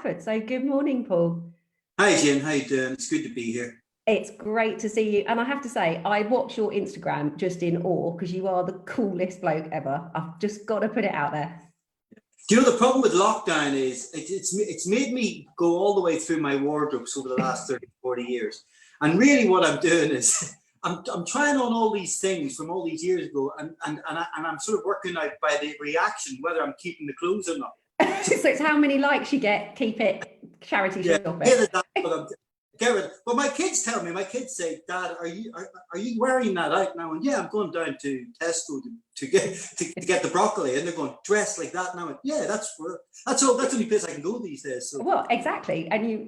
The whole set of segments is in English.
Stafford. So good morning, Paul. Hi Jen, how you doing? It's good to be here. It's great to see you. And I have to say, I watch your Instagram just in awe because you are the coolest bloke ever. I've just got to put it out there. Do you know the problem with lockdown is it's made me go all the way through my wardrobes over the last 30, 40 years. And really what I'm doing is I'm trying on all these things from all these years ago and I'm sort of working out by the reaction whether I'm keeping the clothes or not. So it's how many likes you keep it, charity shopping. But my kids tell me, my kids say, Dad, are you wearing that out now? And yeah, I'm going down to Tesco to get the broccoli, and they're going, dressed like that now. And yeah, that's the only place I can go these days. So. Well, exactly, and you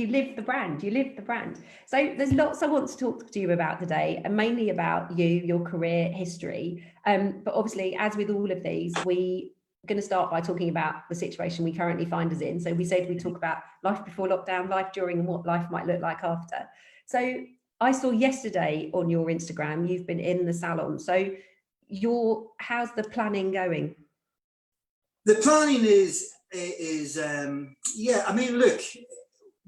live the brand. You live the brand. So there's lots I want to talk to you about today, and mainly about you, your career history. But obviously, as with all of these, we going to start by talking about the situation we currently find us in. So we said we talk about life before lockdown, life during, and what life might look like after. So I saw yesterday on your Instagram, you've been in the salon. So how's the planning going? The planning is yeah, I mean, look,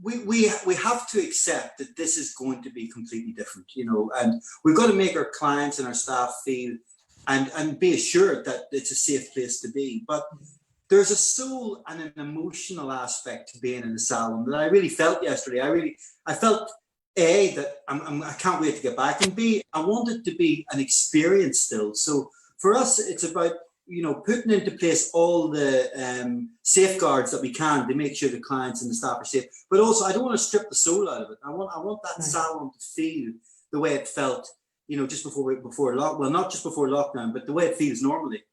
we have to accept that this is going to be completely different, and we've got to make our clients and our staff feel and be assured that it's a safe place to be. But there's a soul and an emotional aspect to being in the salon that I really felt yesterday. I felt that I can't wait to get back, and B, I want it to be an experience still. So for us, it's about putting into place all the safeguards that we can to make sure the clients and the staff are safe. But also, I don't want to strip the soul out of it. I want that salon to feel the way it felt, just not just before lockdown, but the way it feels normally.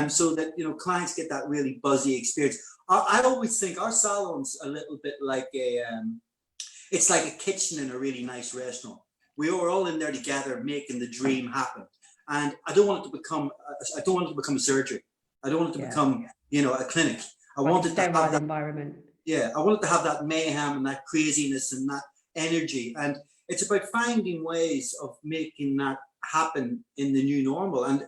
So that, clients get that really buzzy experience. I always think our salon's a little bit like it's like a kitchen in a really nice restaurant. We are all in there together making the dream happen. And I don't want it to become a surgery. I don't want it to become, a clinic. I want it to have that environment. Yeah, I want it to have that mayhem and that craziness and that energy. And it's about finding ways of making that happen in the new normal. And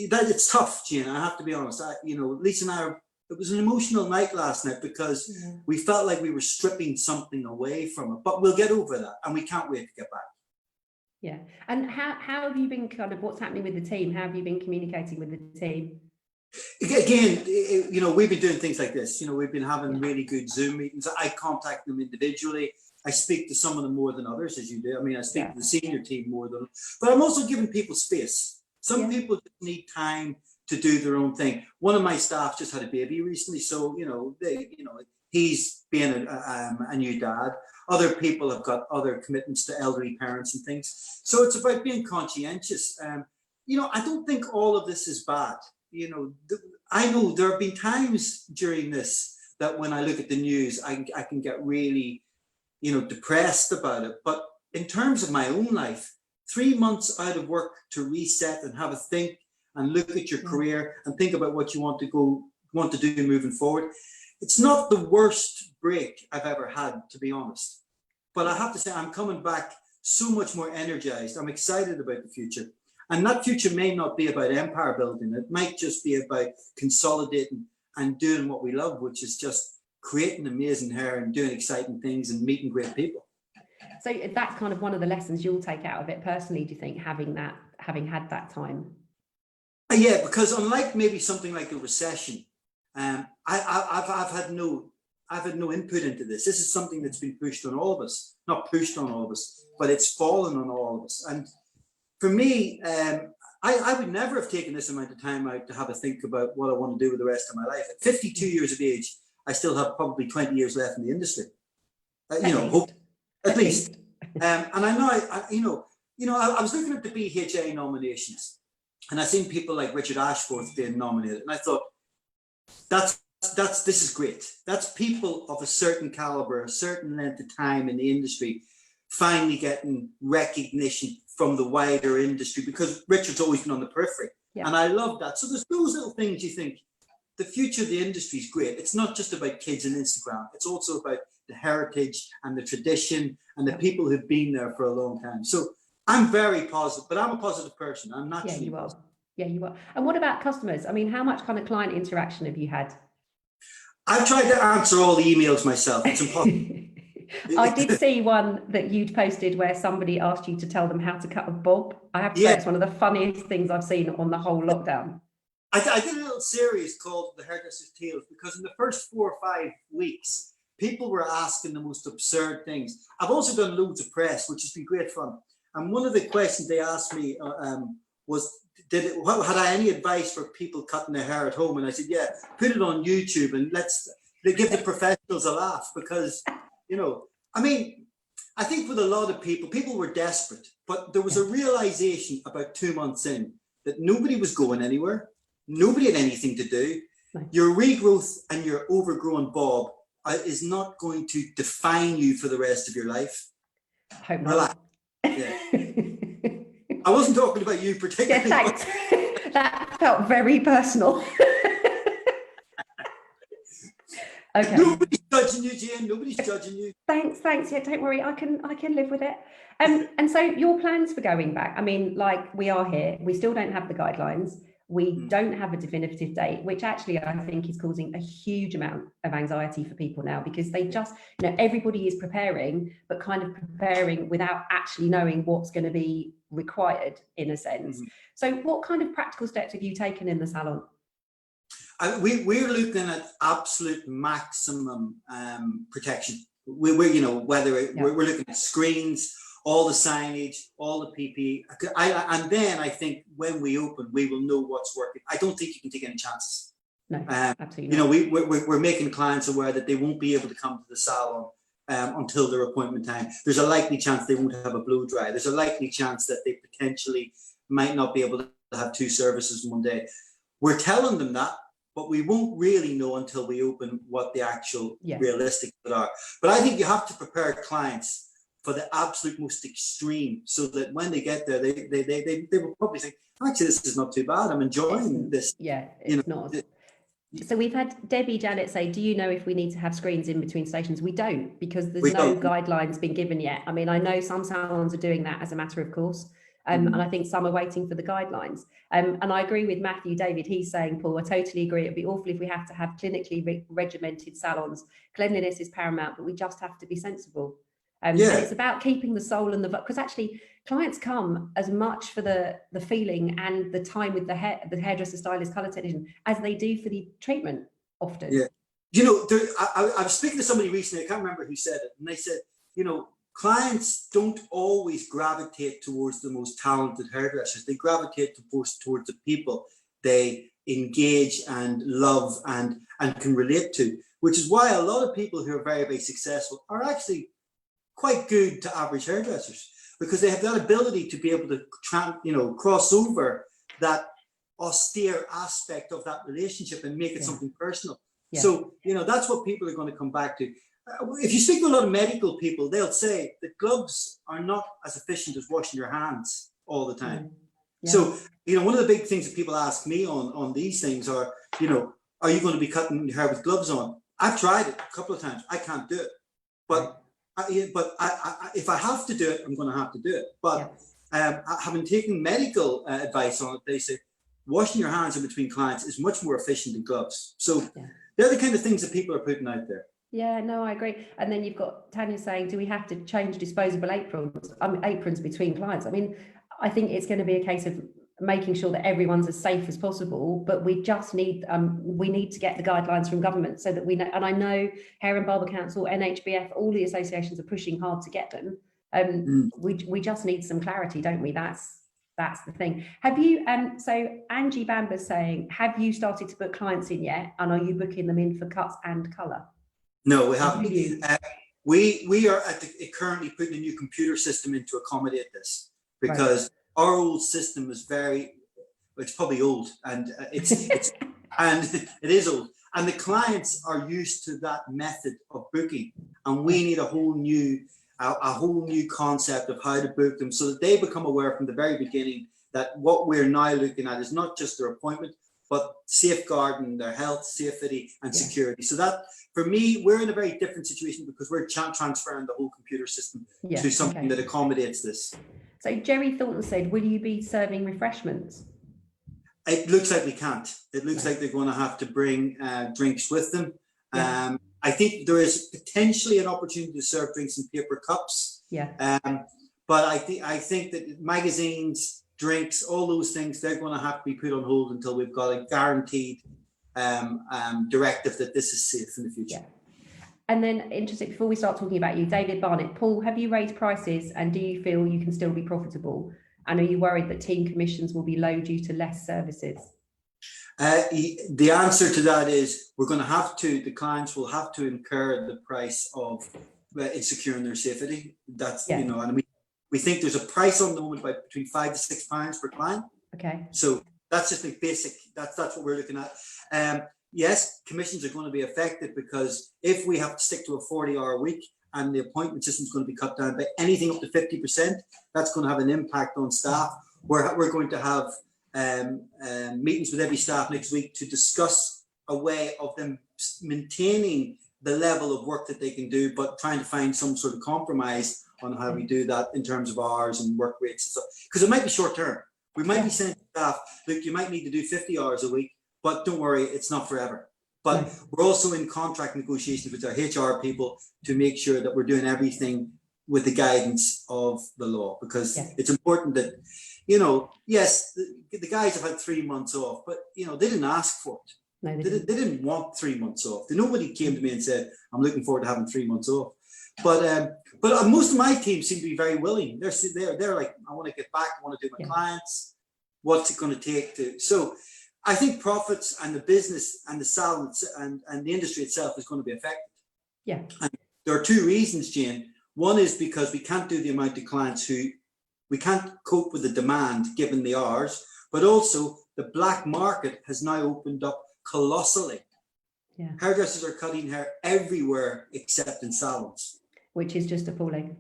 that it's tough, Gina, I have to be honest. Lisa and I, it was an emotional night last night because we felt like we were stripping something away from it. But we'll get over that, and we can't wait to get back. Yeah. And how have you been what's happening with the team? How have you been communicating with the team? Again, we've been doing things like this. We've been having really good Zoom meetings. I contact them individually. I speak to some of them more than others, as you do. I mean, I speak to the senior team more than, but I'm also giving people space. Some people just need time to do their own thing. One of my staff just had a baby recently, so he's being a new dad. Other people have got other commitments to elderly parents and things. So it's about being conscientious. I don't think all of this is bad. I know there have been times during this that when I look at the news, I can get really, depressed about it. But in terms of my own life, 3 months out of work to reset and have a think and look at your career and think about what you want to do moving forward. It's not the worst break I've ever had, to be honest. But I have to say, I'm coming back so much more energized. I'm excited about the future. And that future may not be about empire building. It might just be about consolidating and doing what we love, which is just creating amazing hair and doing exciting things and meeting great people. So that's kind of one of the lessons you'll take out of it personally, do you think, having had that time? Yeah, because unlike maybe something like a recession, I've had no input into this. This is something that's been pushed on all of us, not pushed on all of us, but it's fallen on all of us. And for me, I would never have taken this amount of time out to have a think about what I want to do with the rest of my life. At 52 years of age, I still have probably 20 years left in the industry. At least. And I know, I was looking at the BHA nominations, and I seen people like Richard Ashworth being nominated, and I thought, this is great. That's people of a certain caliber, a certain length of time in the industry, finally getting recognition from the wider industry, because Richard's always been on the periphery. And I love that. So there's those little things you think, the future of the industry is great. It's not just about kids and Instagram. It's also about the heritage and the tradition and the people who've been there for a long time. So I'm very positive, but I'm a positive person. I'm naturally positive. Yeah, you are. And what about customers? I mean, how much kind of client interaction have you had? I've tried to answer all the emails myself. It's impossible. I did see one that you'd posted where somebody asked you to tell them how to cut a bob. I have to say, it's one of the funniest things I've seen on the whole lockdown. I did a little series called The Hairdresser's Tales, because in the first 4 or 5 weeks, people were asking the most absurd things. I've also done loads of press, which has been great fun. And one of the questions they asked me was, had I any advice for people cutting their hair at home? And I said, yeah, put it on YouTube and give the professionals a laugh, because, you know, I mean, I think with a lot of people were desperate, but there was a realization about 2 months in that nobody was going anywhere. Nobody had anything to do. Your regrowth and your overgrown bob is not going to define you for the rest of your life. Hope not. Yeah. I wasn't talking about you particularly. Yeah, thanks. That felt very personal. Okay. Nobody's judging you, Jane. Nobody's judging you. Thanks. Yeah, don't worry. I can live with it. And so your plans for going back, I mean, like, we are here. We still don't have the guidelines. We don't have a definitive date, which actually I think is causing a huge amount of anxiety for people now, because they just, you know, everybody is preparing, but kind of preparing without actually knowing what's going to be required, in a sense. So what kind of practical steps have you taken in the salon? We're looking at absolute maximum protection. We're looking at screens, all the signage, all the PPE, and then I think when we open, we will know what's working. I don't think you can take any chances. No, absolutely. You know, we're making clients aware that they won't be able to come to the salon until their appointment time. There's a likely chance they won't have a blow dry. There's a likely chance that they potentially might not be able to have 2 services in one day. We're telling them that, but we won't really know until we open what the actual realistic are. But I think you have to prepare clients for the absolute most extreme, so that when they get there, they will probably think, actually, this is not too bad. I'm enjoying this. Yeah, it's not. So we've had Debbie Janet say, do you know if we need to have screens in between stations? We don't, because there's no guidelines been given yet. I mean, I know some salons are doing that as a matter of course. And I think some are waiting for the guidelines. And I agree with Matthew David. He's saying, Paul, I totally agree. It'd be awful if we have to have clinically regimented salons. Cleanliness is paramount, but we just have to be sensible. And it's about keeping the soul and because actually clients come as much for the feeling and the time with the hairdresser, stylist, colour technician, as they do for the treatment often. Yeah. You know, I was speaking to somebody recently, I can't remember who said it, and they said, you know, clients don't always gravitate towards the most talented hairdressers. They gravitate towards the people they engage and love and can relate to, which is why a lot of people who are very, very successful are actually quite good to average hairdressers, because they have that ability to be able to cross over that austere aspect of that relationship and make it something personal. So, you know, that's what people are going to come back to. If you speak to a lot of medical people, they'll say that gloves are not as efficient as washing your hands all the time. So, you know, one of the big things that people ask me on these things are, you know, are you going to be cutting your hair with gloves on? I've tried it a couple of times. I can't do it. But if I have to do it, I'm going to have to do it. But having taken medical advice on it, they say washing your hands in between clients is much more efficient than gloves. So they're the kind of things that people are putting out there. Yeah, no, I agree. And then you've got Tanya saying, do we have to change disposable aprons between clients? I mean, I think it's going to be a case of making sure that everyone's as safe as possible, but we just need to get the guidelines from government so that we know. And I know Hair and Barber Council, NHBF, all the associations are pushing hard to get them. We just need some clarity, don't we? That's the thing. Have you so Angie Bamber's saying, have you started to book clients in yet, and are you booking them in for cuts and colour? No, we haven't. We are currently putting a new computer system in to accommodate this, because our old system is it's probably old, and and it is old, and the clients are used to that method of booking, and we need a whole new concept of how to book them, so that they become aware from the very beginning that what we're now looking at is not just their appointment, but safeguarding their health, safety, and security. So that, for me, we're in a very different situation, because we're transferring the whole computer system to something that accommodates this. So Jerry Thornton said, will you be serving refreshments? It looks like we can't. It looks like they're going to have to bring drinks with them. Yeah. I think there is potentially an opportunity to serve drinks in paper cups. Yeah. But I think that magazines, drinks, all those things, they're going to have to be put on hold until we've got a guaranteed directive that this is safe in the future. Yeah. And then, interesting, before we start talking about you, David Barnett, Paul, have you raised prices and do you feel you can still be profitable? And are you worried that team commissions will be low due to less services? The answer to that is we're going to have to, the clients will have to incur the price of securing their safety. That's, Yeah. you know, and we think there's a price on the moment by between £5 to £6 per client. Okay. So that's just the basic, that's what we're looking at. Yes, commissions are going to be affected because if we have to stick to a 40-hour week and the appointment system is going to be cut down by anything up to 50%, that's going to have an impact on staff. We're going to have meetings with every staff next week to discuss a way of them maintaining the level of work that they can do, but trying to find some sort of compromise on how we do that in terms of hours and work rates and stuff. Because it might be short term. We might be saying to staff, look, you might need to do 50 hours a week, but don't worry, it's not forever. But we're also in contract negotiations with our HR people to make sure that we're doing everything with the guidance of the law, because it's important that, you know, yes, the guys have had 3 months off, but, you know, they didn't ask for it. No, they didn't want 3 months off. Nobody came to me and said, I'm looking forward to having 3 months off. But most of my team seem to be very willing. They're like, I want to get back. I want to do my clients. What's it going to take to? So I think profits and the business and the salons and the industry itself is going to be affected. Yeah. And there are two reasons, Jane. One is because we can't do the amount of clients who, we can't cope with the demand given the hours, but also the black market has now opened up colossally. Yeah. Hairdressers are cutting hair everywhere except in salons. Which is just appalling.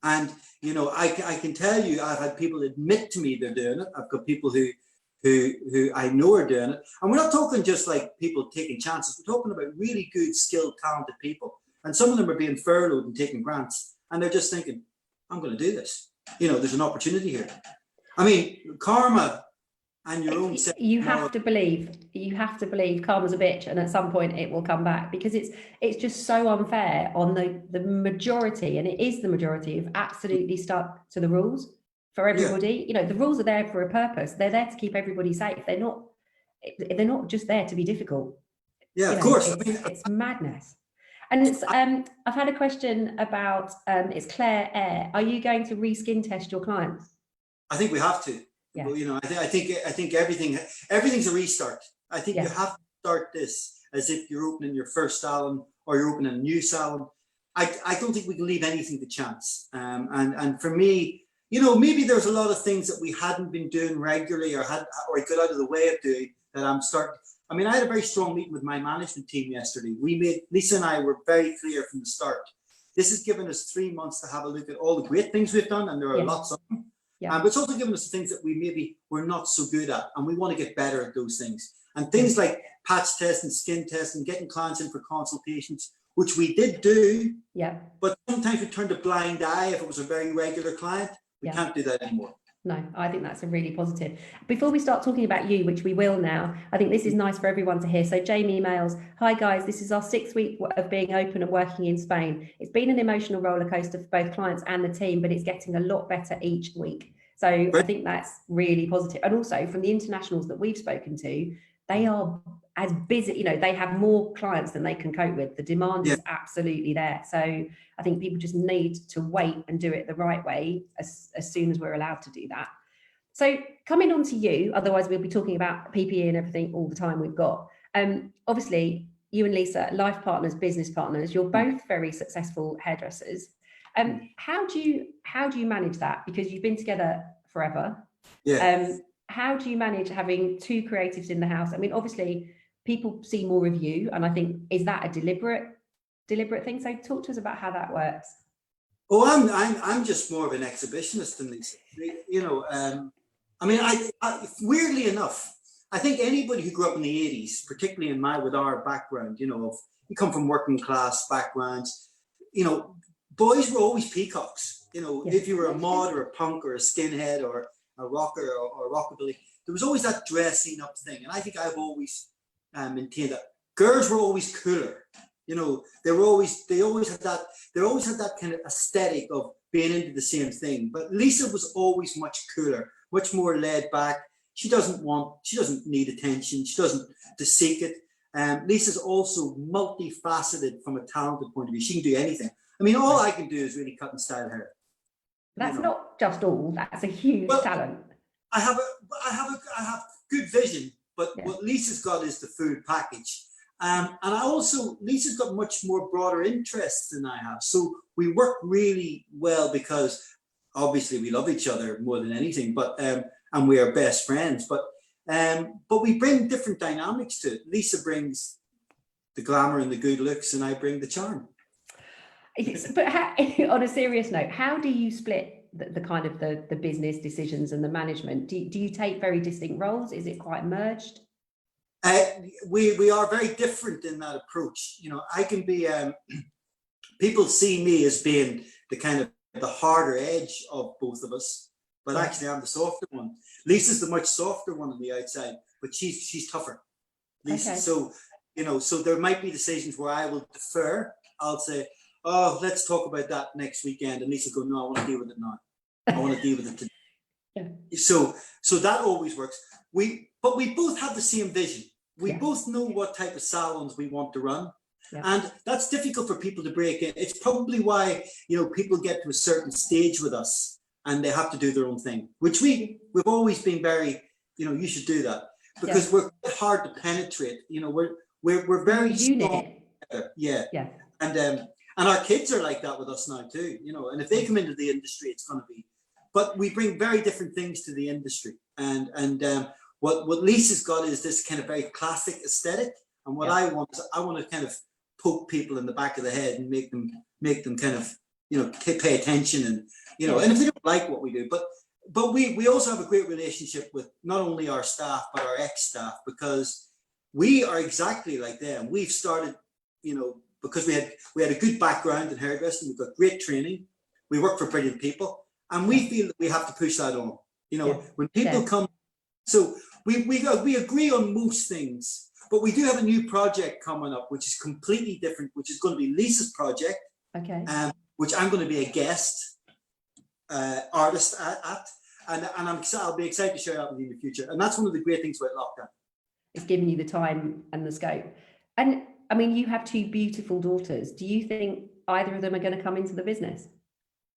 And, you know, I can tell you, I've had people admit to me they're doing it. I've got people who I know are doing it. And we're not talking just like people taking chances. We're talking about really good, skilled, talented people. And some of them are being furloughed and taking grants. And they're just thinking, I'm going to do this. You know, there's an opportunity here. I mean, karma and your own... You have to believe karma's a bitch, and at some point it will come back, because it's just so unfair on the majority, and it is the majority, who've absolutely stuck to the rules for everybody. You know, the rules are there for a purpose. They're there to keep everybody safe. They're not just there to be difficult. Yeah, of course. It's madness. And it's I've had a question about it's Claire Air. Are you going to reskin test your clients? I think we have to. Yeah. Well, you know, I think everything's a restart. I think you have to start this as if you're opening your first salon or you're opening a new salon. I don't think we can leave anything to chance. And for me, you know, maybe there's a lot of things that we hadn't been doing regularly or got out of the way of doing that I'm starting. I mean, I had a very strong meeting with my management team yesterday. Lisa and I were very clear from the start. This has given us 3 months to have a look at all the great things we've done, and there are lots of them. Yeah. But it's also given us the things that we maybe were not so good at, and we want to get better at those things. And things like patch tests and skin tests and getting clients in for consultations, which we did do. Yeah. But sometimes we turned a blind eye if it was a very regular client. We can't do that anymore. No, I think that's a really positive. Before we start talking about you, which we will now, I think this is nice for everyone to hear. So Jamie emails, hi guys, this is our 6th week of being open and working in Spain. It's been an emotional roller coaster for both clients and the team, but it's getting a lot better each week. So I think that's really positive. And also from the internationals that we've spoken to, they are as busy, you know, they have more clients than they can cope with. The demand is absolutely there. So I think people just need to wait and do it the right way as soon as we're allowed to do that. So coming on to you, otherwise we'll be talking about PPE and everything all the time we've got. Obviously, you and Lisa, life partners, business partners, you're both very successful hairdressers. How do you manage that? Because you've been together forever. Yeah. How do you manage having two creatives in the house? I mean, obviously, people see more of you, and I think, is that a deliberate thing? So talk to us about how that works. Oh, I'm just more of an exhibitionist than Lisa. You know, I mean, I weirdly enough, I think anybody who grew up in the 80s, particularly with our background, you know, we come from working class backgrounds, you know, boys were always peacocks. You know, if you were a mod or a punk or a skinhead or a rocker or rockabilly, there was always that dressing up thing. And I think I've always maintained that girls were always cooler. You know, they always had that kind of aesthetic of being into the same thing. But Lisa was always much cooler, much more laid back. She doesn't need attention. She doesn't to seek it. Lisa's also multifaceted from a talented point of view. She can do anything. I mean, all I can do is really cut and style hair. That's not just all. That's a huge talent. I have good vision, but what Lisa's got is the full package. And Lisa's got much more broader interests than I have. So we work really well because obviously we love each other more than anything, but and we are best friends. But we bring different dynamics to it. Lisa brings the glamour and the good looks, and I bring the charm. But on a serious note, how do you split the kind of the business decisions and the management? Do you take very distinct roles? Is it quite merged? We are very different in that approach. You know, I can be, people see me as being the kind of the harder edge of both of us, but actually I'm the softer one. Lisa's the much softer one on the outside, but she's tougher. Lisa, so, you know, so there might be decisions where I will defer. I'll say, oh, let's talk about that next weekend. And Lisa will go, no, I want to deal with it now. I want to deal with it today. So that always works. But we both have the same vision. We both know what type of salons we want to run. And that's difficult for people to break in. It's probably why, you know, people get to a certain stage with us and they have to do their own thing, which we've always been very, you know, you should do that because we're hard to penetrate. You know, we're very strong together. And our kids are like that with us now too, you know, and if they come into the industry, it's going to be, but we bring very different things to the industry. And what Lisa's got is this kind of very classic aesthetic. And what I want is I want to kind of poke people in the back of the head and make them kind of, you know, pay attention and, you know, and if they don't like what we do, but we also have a great relationship with not only our staff, but our ex-staff, because we are exactly like them. We've started, you know, because we had a good background in hairdressing, we've got great training, we work for brilliant people, and we feel that we have to push that on. You know, when people come, so we agree on most things, but we do have a new project coming up, which is completely different, which is going to be Lisa's project, which I'm going to be a guest artist at, and I'll be excited to share that with you in the future. And that's one of the great things about lockdown. It's giving you the time and the scope. And I mean, you have two beautiful daughters. Do you think either of them are going to come into the business?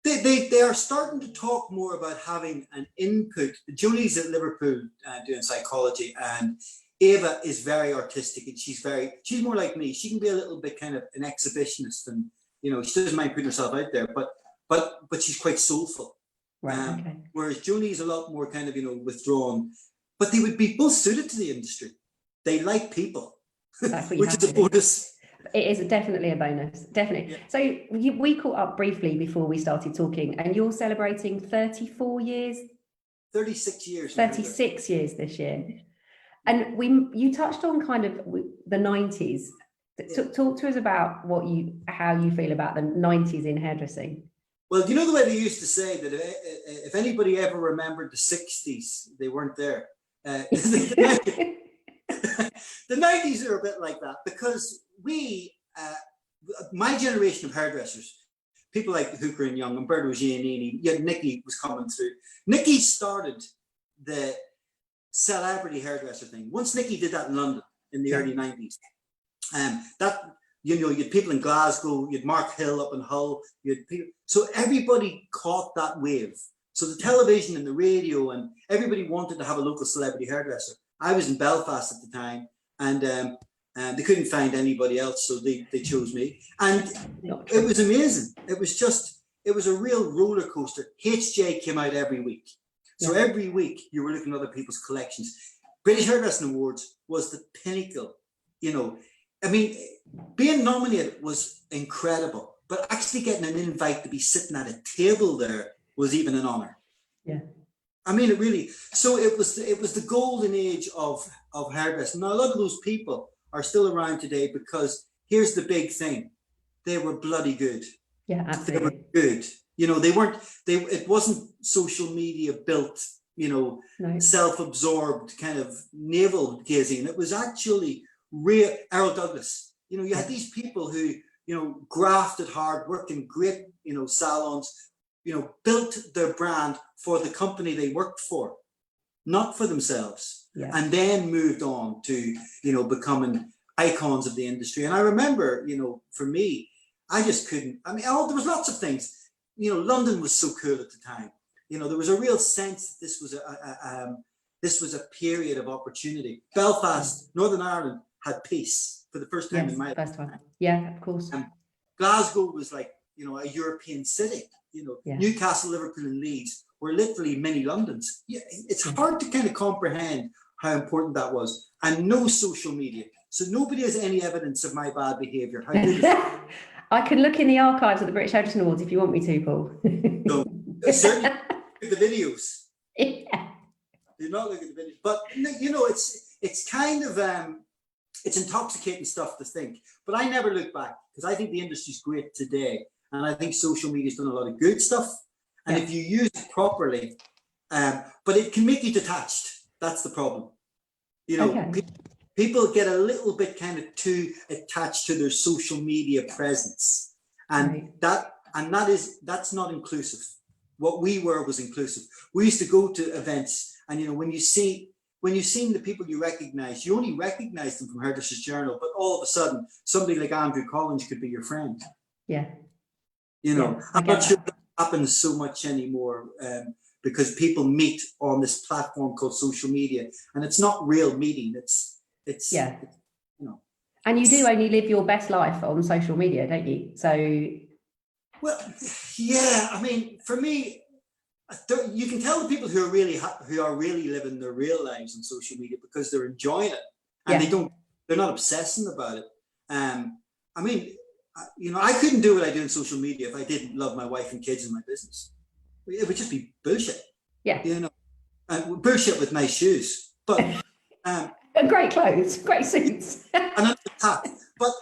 They are starting to talk more about having an input. Julie's at Liverpool doing psychology, and Ava is very artistic, and she's more like me. She can be a little bit kind of an exhibitionist, and you know, she doesn't mind putting herself out there, but she's quite soulful. Right. Whereas Julie's a lot more kind of, you know, withdrawn. But they would be both suited to the industry. They like people, which is a bonus. It is definitely a bonus, definitely. Yeah. So we caught up briefly before we started talking, and you're celebrating 34 years? 36 years. 36 years this year. And you touched on kind of the 90s. Talk to us about how you feel about the 90s in hairdressing. Well, you know the way they used to say that if anybody ever remembered the 60s, they weren't there. The 90s are a bit like that because my generation of hairdressers, people like Hooker and Young and Berto Giannini, Nikki was coming through. Nikki started the celebrity hairdresser thing. Once Nikki did that in London in the early 90s, you had people in Glasgow, you had Mark Hill up in Hull, so everybody caught that wave. So the television and the radio and everybody wanted to have a local celebrity hairdresser. I was in Belfast at the time, and they couldn't find anybody else, so they chose me. And it was amazing. It was a real roller coaster. HJ came out every week. So every week you were looking at other people's collections. British Hairdressing Awards was the pinnacle. You know, I mean, being nominated was incredible, but actually getting an invite to be sitting at a table there was even an honor. Yeah. I mean, it really, so it was the golden age of hairdressing. Now, a lot of those people are still around today because here's the big thing. They were bloody good. Yeah, absolutely. They were good. You know, it wasn't social media built, you know, self-absorbed kind of navel gazing. It was actually real Errol Douglas. You know, you had these people who, you know, grafted hard, worked in great, you know, salons, you know, built their brand for the company they worked for, not for themselves, and then moved on to, you know, becoming icons of the industry. And I remember, you know, for me, I just couldn't, I mean, there was lots of things, you know, London was so cool at the time. You know, there was a real sense that this was a period of opportunity. Belfast, Northern Ireland had peace for the first time in my life. First time. Yeah, of course. Glasgow was like, you know, a European city. You know, Newcastle, Liverpool, and Leeds were literally mini Londons. Yeah, it's hard to kind of comprehend how important that was. And no social media, so nobody has any evidence of my bad behaviour. How good is it? I can look in the archives of the British Hairdressing Awards if you want me to, Paul. No, certainly look at the videos. Yeah. Do not look at the videos. But you know, it's kind of it's intoxicating stuff to think. But I never look back, because I think the industry's great today, and I think social media's done a lot of good stuff. And if you use it properly, but it can make you detached. That's the problem. You know, people get a little bit kind of too attached to their social media presence, and that's not inclusive. What we were was inclusive. We used to go to events, and you know, when you see the people you recognize, you only recognize them from Hairdresser's Journal, but all of a sudden somebody like Andrew Collins could be your friend. Yeah. You know, I'm not sure that happens so much anymore, because people meet on this platform called social media, and it's not real meeting. It's you know. And you do only live your best life on social media, don't you? So, well, yeah. I mean, for me, you can tell the people who are really living their real lives on social media, because they're enjoying it, and they're not obsessing about it. I mean, you know, I couldn't do what I do on social media if I didn't love my wife and kids and my business. It would just be bullshit. Yeah. You know, and bullshit with nice shoes, but and great clothes, great suits, and but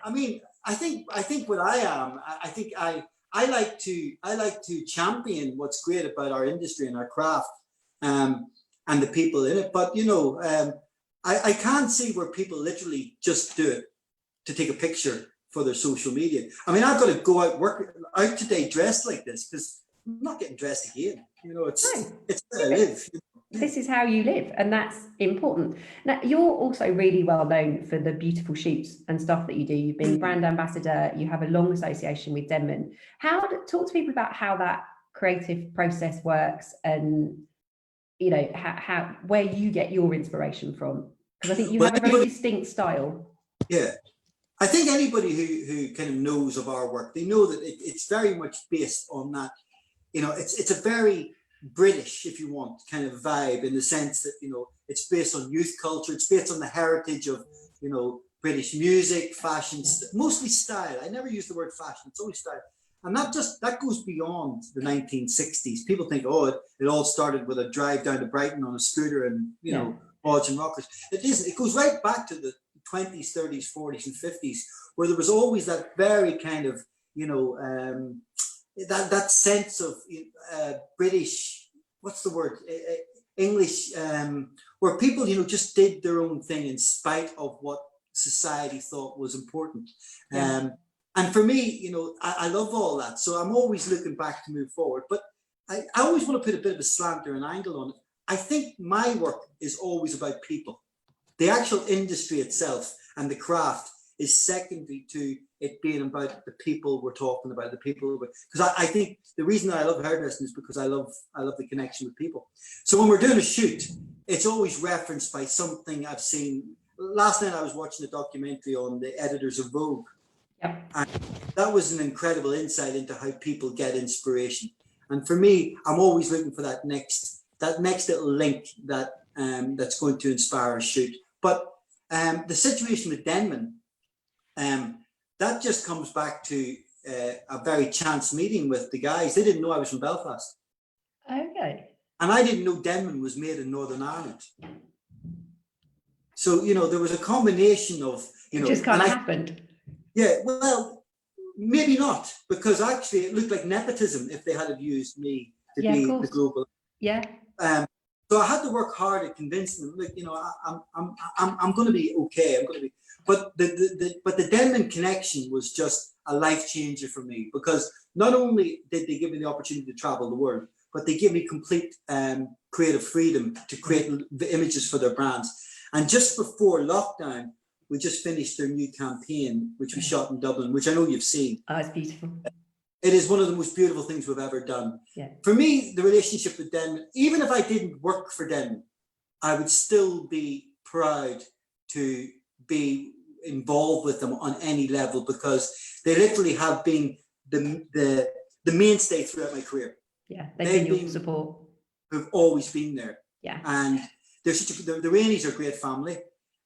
I mean, I think what I am, I think I like to champion what's great about our industry and our craft, and the people in it. But you know, I can't see where people literally just do it to take a picture for their social media. I mean, I've got to go out today dressed like this, because I'm not getting dressed again. You know, it's how I live. This is how you live, and that's important. Now, you're also really well known for the beautiful shoots and stuff that you do. You've been brand ambassador. You have a long association with Denman. Talk to people about how that creative process works, and you know how where you get your inspiration from, because I think you have a very distinct style. Yeah. I think anybody who kind of knows of our work, they know that it's very much based on that. You know, it's a very British, if you want, kind of vibe, in the sense that, you know, it's based on youth culture. It's based on the heritage of, you know, British music, fashion, mostly style. I never use the word fashion. It's always style. And that goes beyond the 1960s. People think, oh, it all started with a drive down to Brighton on a scooter and, you know, bodge and rockers. It isn't. It goes right back to the 20s, 30s, 40s, and 50s, where there was always that very kind of, you know, that sense of British, what's the word, English, where people, you know, just did their own thing in spite of what society thought was important. And for me, you know, I love all that. So I'm always looking back to move forward. But I always want to put a bit of a slant or an angle on it. I think my work is always about people. The actual industry itself and the craft is secondary to it being about the people we're talking about, the people. Because I think the reason that I love hairdressing is because I love the connection with people. So when we're doing a shoot, it's always referenced by something I've seen. Last night I was watching a documentary on the editors of Vogue. Yep. And that was an incredible insight into how people get inspiration. And for me, I'm always looking for that next little link that that's going to inspire a shoot. But the situation with Denman, that just comes back to a very chance meeting with the guys. They didn't know I was from Belfast. Okay. And I didn't know Denman was made in Northern Ireland. So, you know, there was a combination of, you know. It just kind of happened. Yeah, well, maybe not, because actually it looked like nepotism if they had used me to be the global. Yeah. So I had to work hard at convincing them, look, I'm going to be okay. I'm going to be, but the Denman connection was just a life changer for me, because not only did they give me the opportunity to travel the world, but they give me complete creative freedom to create the images for their brands. And just before lockdown, we just finished their new campaign, which we shot in Dublin, which I know you've seen. Oh, it's beautiful. It is one of the most beautiful things we've ever done. Yeah. For me, the relationship with Denman, even if I didn't work for Denman, I would still be proud to be involved with them on any level, because they literally have been the mainstay throughout my career. Yeah, they've been your support. Who've always been there. Yeah. And they're the Rainey's are a great family.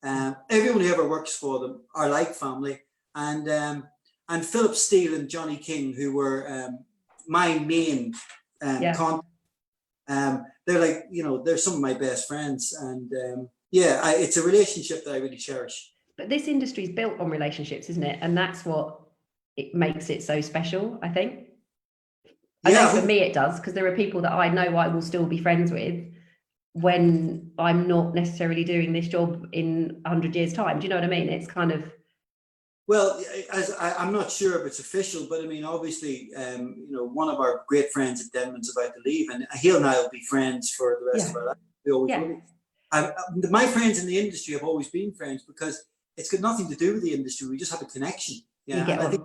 Everyone who ever works for them are like family. And Philip Steele and Johnny King, who were my main contact, they're like, they're some of my best friends. And it's a relationship that I really cherish. But this industry is built on relationships, isn't it? And that's what it makes it so special, I think. I know for me it does, because there are people that I know I will still be friends with when I'm not necessarily doing this job in 100 years' time. Do you know what I mean? It's kind of... Well, I'm not sure if it's official, but I mean, obviously, one of our great friends at Denman's about to leave, and he and I will be friends for the rest of our life. We always will be. My friends in the industry have always been friends, because it's got nothing to do with the industry. We just have a connection. Yeah,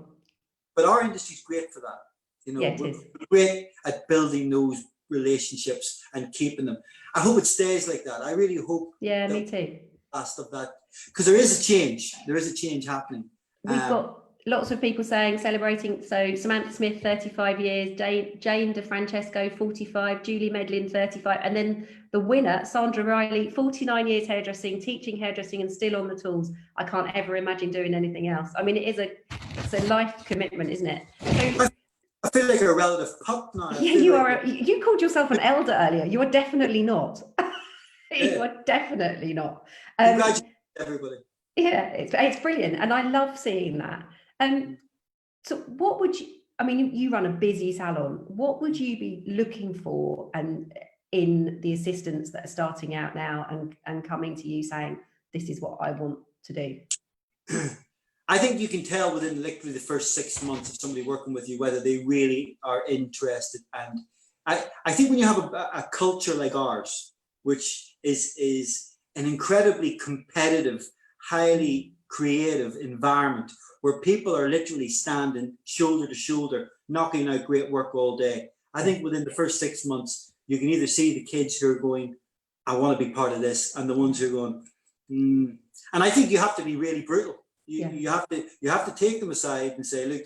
but our industry's great for that. We're great at building those relationships and keeping them. I hope it stays like that. I really hope. Yeah, me too. Last of that, because there is a change. There is a change happening. We've got lots of people celebrating. So Samantha Smith, 35 years, Jane DeFrancesco, 45, Julie Medlin, 35, and then the winner, Sandra Riley, 49 years hairdressing, teaching hairdressing and still on the tools. I can't ever imagine doing anything else. I mean, it's a life commitment, isn't it? So, I feel like a relative pup now. Yeah, you called yourself an elder earlier. You are definitely not. You are definitely not. Congratulations, everybody. Yeah, it's brilliant, and I love seeing that. So what would you, I mean, you run a busy salon. What would you be looking for and in the assistants that are starting out now and coming to you saying, this is what I want to do? I think you can tell within literally the first 6 months of somebody working with you whether they really are interested. And I think when you have a culture like ours, which is an incredibly competitive, highly creative environment where people are literally standing shoulder to shoulder, knocking out great work all day, I think within the first 6 months, you can either see the kids who are going, I want to be part of this, and the ones who are going, And I think you have to be really brutal. You have to take them aside and say, look,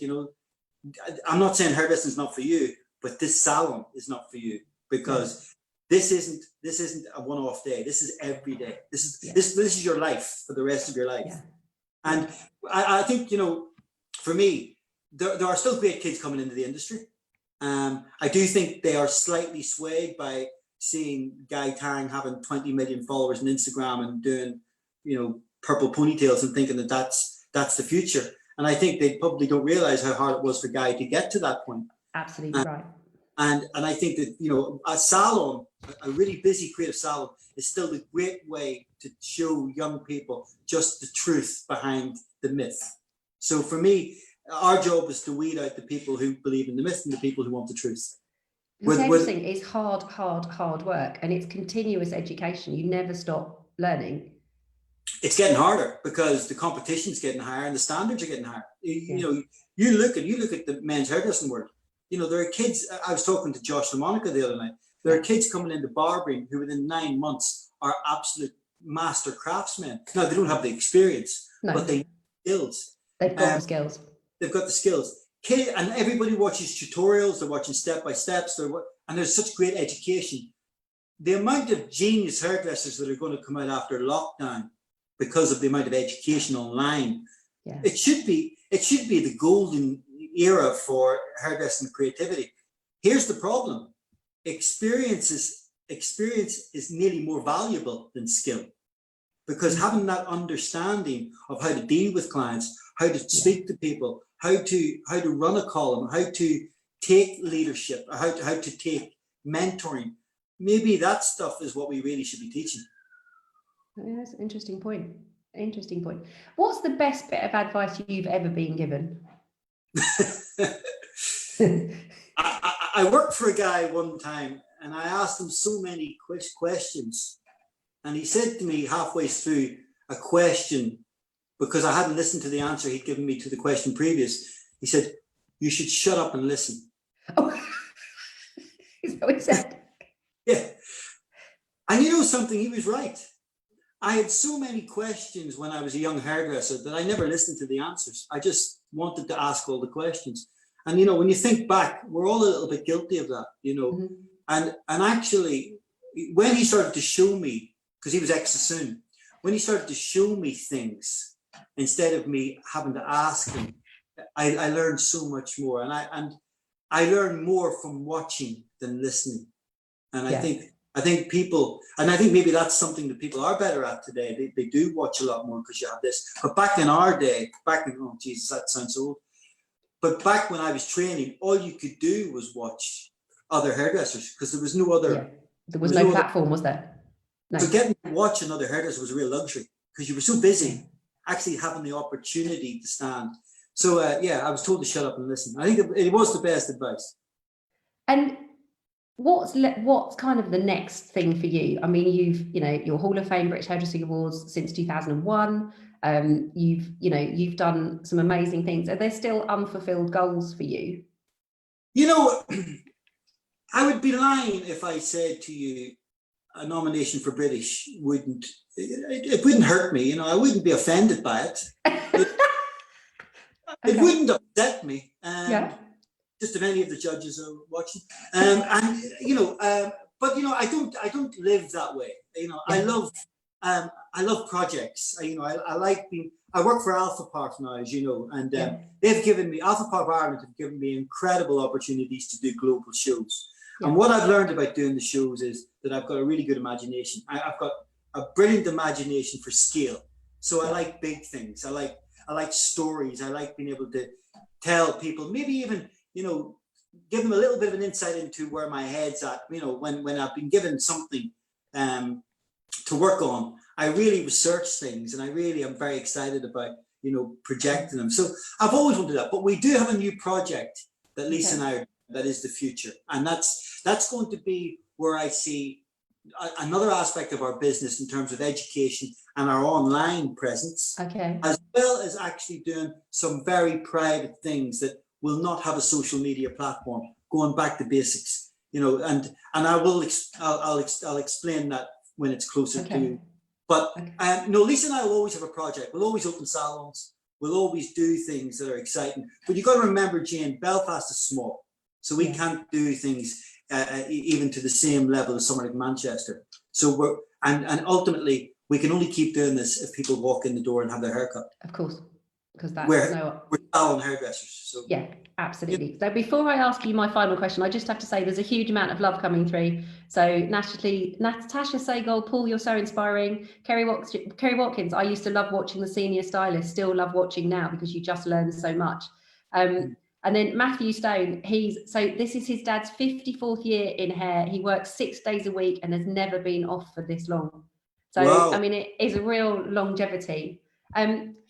I'm not saying hairdressing is not for you, but this salon is not for you, because this isn't a one-off day. This is every day. This is your life for the rest of your life. Yeah. And I think, for me, there are still great kids coming into the industry. I do think they are slightly swayed by seeing Guy Tang having 20 million followers on Instagram and doing, purple ponytails and thinking that that's the future. And I think they probably don't realize how hard it was for Guy to get to that point. Absolutely right. And I think that, a salon, a really busy creative salon, is still the great way to show young people just the truth behind the myth. So for me, our job is to weed out the people who believe in the myth and the people who want the truth. Everything is hard work, and it's continuous education. You never stop learning. It's getting harder because the competition's getting higher and the standards are getting higher. You look at the men's hairdressing world. There are kids. I was talking to Josh LaMonica the other night. There are kids coming into barbering who within 9 months are absolute master craftsmen. Now they don't have the experience, but they have skills. They've got the skills. They've got the skills. And everybody watches tutorials. They're watching step by steps. And there's such great education. The amount of genius hairdressers that are going to come out after lockdown because of the amount of education online, it should be the golden era for hairdressing creativity. Here's the problem: experience is nearly more valuable than skill, because having that understanding of how to deal with clients, how to speak to people, how to run a column, how to take leadership, how to take mentoring. maybe that stuff is what we really should be teaching. Yeah, that's an interesting point. Interesting point. What's the best bit of advice you've ever been given? I worked for a guy one time, and I asked him so many questions, and he said to me halfway through a question, because I hadn't listened to the answer he'd given me to the question previous, he said, "You should shut up and listen." Oh, is that what he said? Yeah. And you know something, he was right. I had so many questions when I was a young hairdresser that I never listened to the answers. I just wanted to ask all the questions. And, you know, when you think back, we're all a little bit guilty of that, you know. Mm-hmm. And actually, when he started to show me, because he was ex-Sassoon, when he started to show me things, instead of me having to ask him, I learned so much more. And I learned more from watching than listening. And yeah. I think people, and I think maybe that's something that people are better at today. They do watch a lot more because you have this. But back in our day, oh Jesus, that sounds old. But back when I was training, all you could do was watch other hairdressers because there was no other. Yeah. There was no platform, was there? No. So getting to watch another hairdresser was a real luxury because you were so busy actually having the opportunity to stand. So yeah, I was told to shut up and listen. I think it was the best advice. And what's kind of the next thing for you? I mean, you're Hall of Fame British Hairdressing Awards since 2001. You've done some amazing things. Are there still unfulfilled goals for you? You know, I would be lying if I said to you a nomination for British wouldn't hurt me. You know, I wouldn't be offended by it. It wouldn't upset me. Yeah. Just if any of the judges are watching, and you know, but you know, I don't live that way. You know, yeah. I love projects. I work for Alpha Park now, as you know, and they've given me, Alpha Park Ireland have given me incredible opportunities to do global shows. Yeah. And what I've learned about doing the shows is that I've got a really good imagination. I've got a brilliant imagination for scale. So I like big things. I like stories. I like being able to tell people, maybe even, you know, give them a little bit of an insight into where my head's at. You know, when I've been given something to work on, I really research things, and I really am very excited about, you know, projecting them. So I've always wanted that. But we do have a new project that Lisa and I are, that is the future, and that's going to be where I see another aspect of our business in terms of education and our online presence, as well as actually doing some very private things that will not have a social media platform, going back to basics, you know, and I'll explain that when it's closer to you. But no, Lisa and I will always have a project. We'll always open salons. We'll always do things that are exciting. But you've got to remember, Jane, Belfast is small, so we can't do things even to the same level as somewhere like Manchester. So and ultimately we can only keep doing this if people walk in the door and have their haircut. Of course, because we're salon hairdressers. So yeah, absolutely. So before I ask you my final question, I just have to say there's a huge amount of love coming through. So Natasha Segal, Paul, you're so inspiring. Kerry Watkins, I used to love watching The Senior Stylist, still love watching now because you just learn so much. And then Matthew Stone, this is his dad's 54th year in hair. He works 6 days a week and has never been off for this long. So, wow. I mean, it is a real longevity.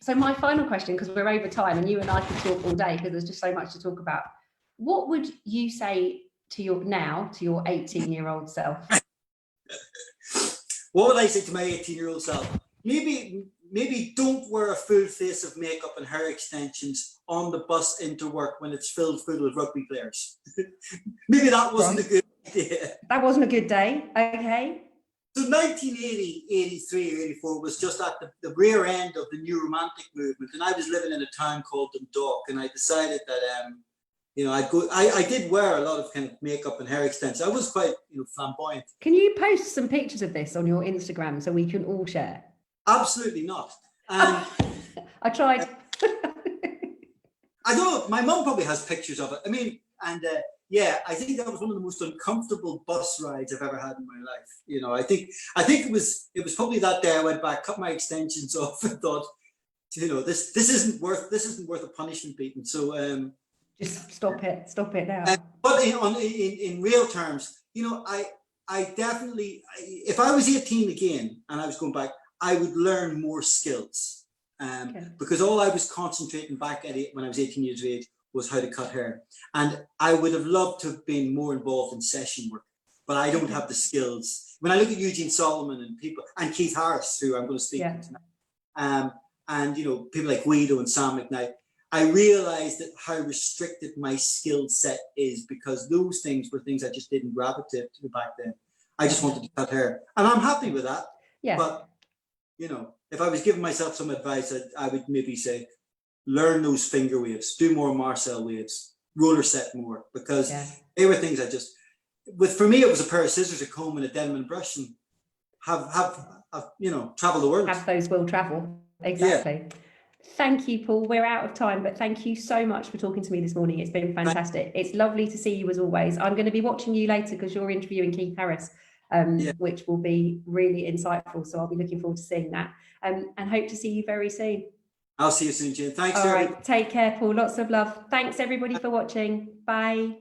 So my final question, because we're over time and you and I could talk all day because there's just so much to talk about. What would you say to your 18-year-old self? What would I say to my 18-year-old self? Maybe don't wear a full face of makeup and hair extensions on the bus into work when it's filled with rugby players. Maybe that wasn't a good idea. That wasn't a good day. Okay. So 1980, 83 or 84 was just at the rear end of the new romantic movement. And I was living in a town called Dundalk, and I decided that, you know, I did wear a lot of kind of makeup and hair extensions. I was quite, you know, flamboyant. Can you post some pictures of this on your Instagram so we can all share? Absolutely not. I tried. I don't know. My mum probably has pictures of it. I mean, and yeah, I think that was one of the most uncomfortable bus rides I've ever had in my life. You know, I think it was probably that day I went back, cut my extensions off, and thought, you know, this isn't worth a punishment beating. So just stop it now. But in real terms, you know, I I definitely, if I was 18 again and I was going back, I would learn more skills. Because all I was concentrating back at it when I was 18 years of age was how to cut hair. And I would have loved to have been more involved in session work, but I don't have the skills. When I look at Eugene Solomon and people, and Keith Harris, who I'm going to speak to tonight, and you know, people like Guido and Sam McKnight, I realized that how restricted my skill set is, because those things were things I just didn't gravitate to back then. I just wanted to cut hair, and I'm happy with that. Yeah. But you know, if I was giving myself some advice, I would maybe say, learn those finger waves, do more Marcel waves, roller set more, because they were things I just, for me, it was a pair of scissors, a comb, and a Denman brush, and have you know, travel the world. Have those will travel. Exactly. Yeah. Thank you, Paul. We're out of time, but thank you so much for talking to me this morning. It's been fantastic. It's lovely to see you as always. I'm going to be watching you later because you're interviewing Keith Harris, which will be really insightful. So I'll be looking forward to seeing that, and hope to see you very soon. I'll see you soon, Jane. Thanks. All right. Take care, Paul. Lots of love. Thanks, everybody, for watching. Bye.